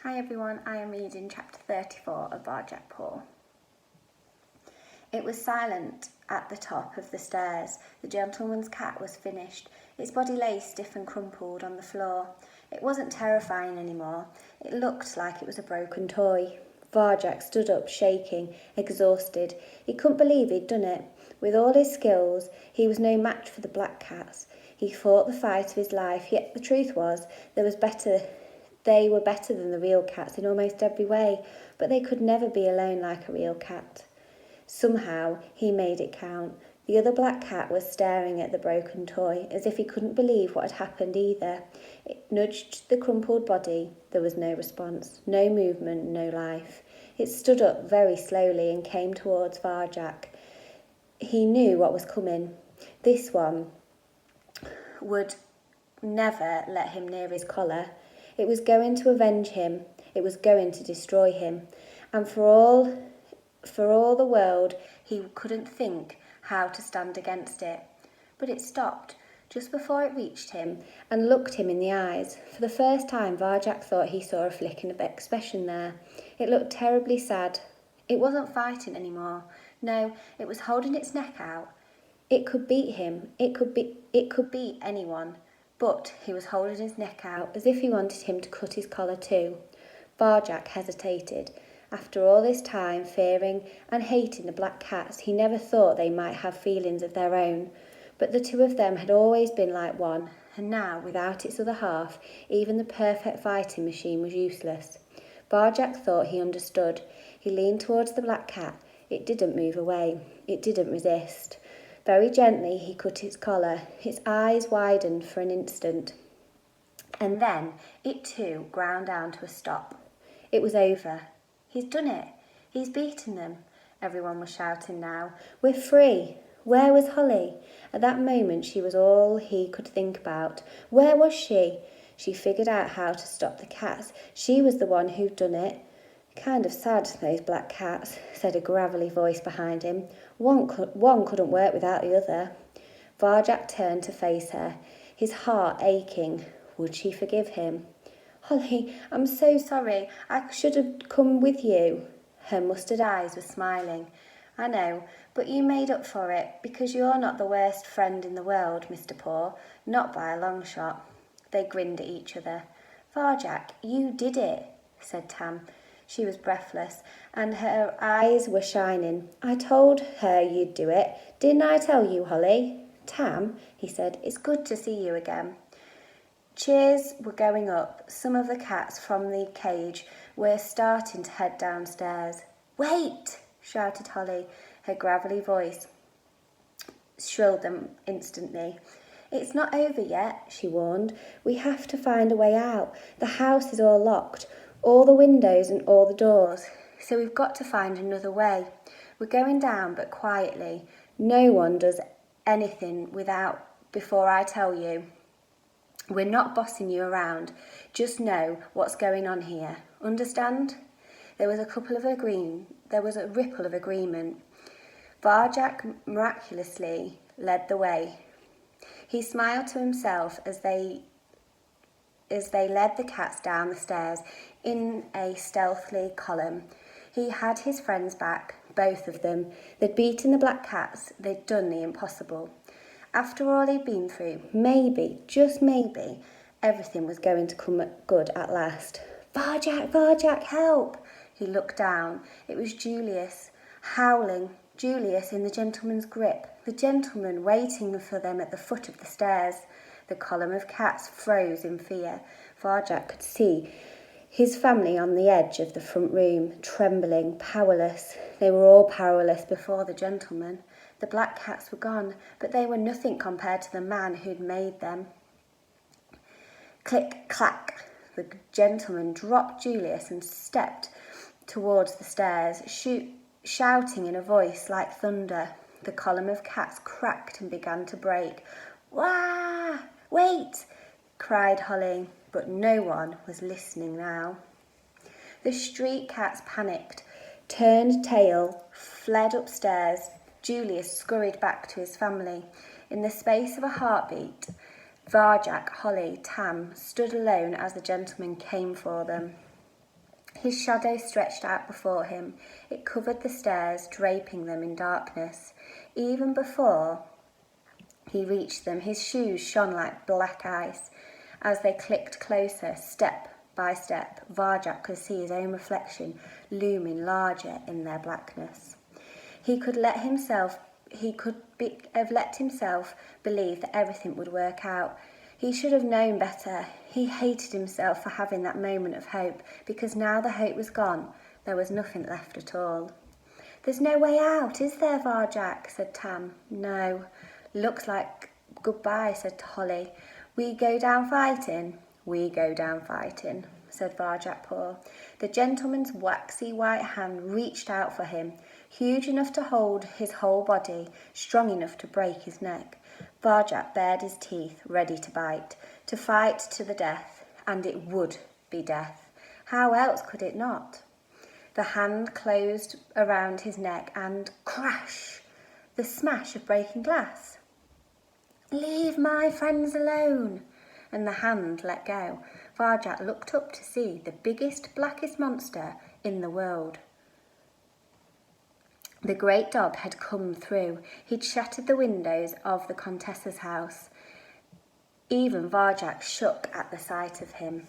Hi everyone, I am reading chapter 34 of Barjack Paw. It was silent at the top of the stairs. The gentleman's cat was finished. Its body lay stiff and crumpled on the floor. It wasn't terrifying anymore. It looked like it was a broken toy. Barjack stood up, shaking, exhausted. He couldn't believe he'd done it. With all his skills, he was no match for the black cats. He fought the fight of his life, yet the truth was they were better than the real cats in almost every way, but they could never be alone like a real cat. Somehow he made it count. The other black cat was staring at the broken toy, as if he couldn't believe what had happened either. It nudged the crumpled body. There was no response, no movement, no life. It stood up very slowly and came towards Barjack. He knew what was coming. This one would never let him near his collar. It was going to avenge him. It was going to destroy him. And for all the world, he couldn't think how to stand against it. But it stopped just before it reached him and looked him in the eyes. For the first time, Barjack thought he saw a flicker of expression there. It looked terribly sad. It wasn't fighting anymore. No, it was holding its neck out. It could beat him. It could beat anyone. But he was holding his neck out, as if he wanted him to cut his collar too. Barjack hesitated. After all this time, fearing and hating the black cats, he never thought they might have feelings of their own. But the two of them had always been like one, and now, without its other half, even the perfect fighting machine was useless. Barjack thought he understood. He leaned towards the black cat. It didn't move away. It didn't resist. Very gently he cut its collar. Its eyes widened for an instant. And then it too ground down to a stop. It was over. He's done it. He's beaten them. Everyone was shouting now. We're free. Where was Holly? At that moment she was all he could think about. Where was she? She figured out how to stop the cats. She was the one who'd done it. Kind of sad, those black cats, said a gravelly voice behind him. One couldn't work without the other. Barjack turned to face her, his heart aching. Would she forgive him? Holly, I'm so sorry. I should have come with you. Her mustard eyes were smiling. I know, but you made up for it, because you're not the worst friend in the world, Mr. Paw, not by a long shot. They grinned at each other. Barjack, you did it, said Tam. She was breathless, and her eyes were shining. I told her you'd do it. Didn't I tell you, Holly? Tam, he said, it's good to see you again. Cheers were going up. Some of the cats from the cage were starting to head downstairs. Wait, shouted Holly. Her gravelly voice shrilled them instantly. It's not over yet, she warned. We have to find a way out. The house is all locked. All the windows and all the doors. So we've got to find another way. We're going down, but quietly. No one does anything before I tell you. We're not bossing you around. Just know what's going on here. Understand? There was a ripple of agreement. Barjack miraculously led the way. He smiled to himself as they led the cats down the stairs in a stealthy column. He had his friends back, both of them. They'd beaten the black cats. They'd done the impossible. After all he'd been through, maybe, just maybe, everything was going to come good at last. Barjack, help! He looked down. It was Julius, howling. Julius in the gentleman's grip. The gentleman waiting for them at the foot of the stairs. The column of cats froze in fear. Barjack could see his family on the edge of the front room, trembling, powerless. They were all powerless before the gentleman. The black cats were gone, but they were nothing compared to the man who'd made them. Click, clack. The gentleman dropped Julius and stepped towards the stairs, shouting in a voice like thunder. The column of cats cracked and began to break. Wah! Wait! Cried Holly, but no one was listening now. The street cats panicked, turned tail, fled upstairs. Julius scurried back to his family. In the space of a heartbeat, Barjack, Holly, Tam stood alone as the gentleman came for them. His shadow stretched out before him. It covered the stairs, draping them in darkness. Even before he reached them, his shoes shone like black ice. As they clicked closer, step by step, Varjak could see his own reflection looming larger in their blackness. He could have let himself believe that everything would work out. He should have known better. He hated himself for having that moment of hope, because now the hope was gone, there was nothing left at all. "There's no way out, is there, Varjak?" said Tam. "No." "Looks like goodbye," said Holly. "We go down fighting?" "We go down fighting," said Varjak-Paul. The gentleman's waxy white hand reached out for him, huge enough to hold his whole body, strong enough to break his neck. Varjak bared his teeth, ready to bite, to fight to the death, and it would be death. How else could it not? The hand closed around his neck and crash! The smash of breaking glass. "Leave my friends alone!" And the hand let go. Varjak looked up to see the biggest, blackest monster in the world. The great dog had come through. He'd shattered the windows of the Contessa's house. Even Varjak shook at the sight of him.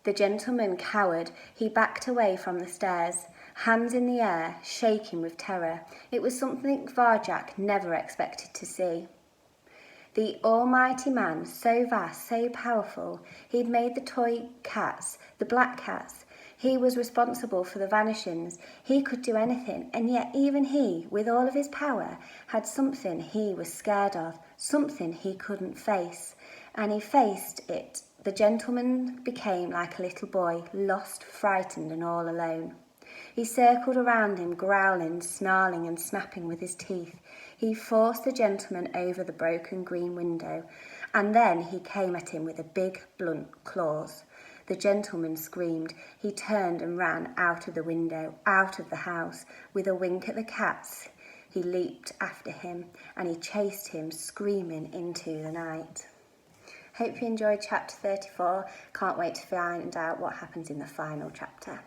The gentleman cowered. He backed away from the stairs, hands in the air, shaking with terror. It was something Varjak never expected to see. The almighty man, so vast, so powerful. He'd made the toy cats, the black cats. He was responsible for the vanishings. He could do anything, and yet even he, with all of his power, had something he was scared of, something he couldn't face. And he faced it. The gentleman became like a little boy, lost, frightened, and all alone. He circled around him, growling, snarling, and snapping with his teeth. He forced the gentleman over the broken green window, and then he came at him with the big, blunt claws. The gentleman screamed. He turned and ran out of the window, out of the house. With a wink at the cats, he leaped after him, and he chased him, screaming, into the night. Hope you enjoyed chapter 34. Can't wait to find out what happens in the final chapter.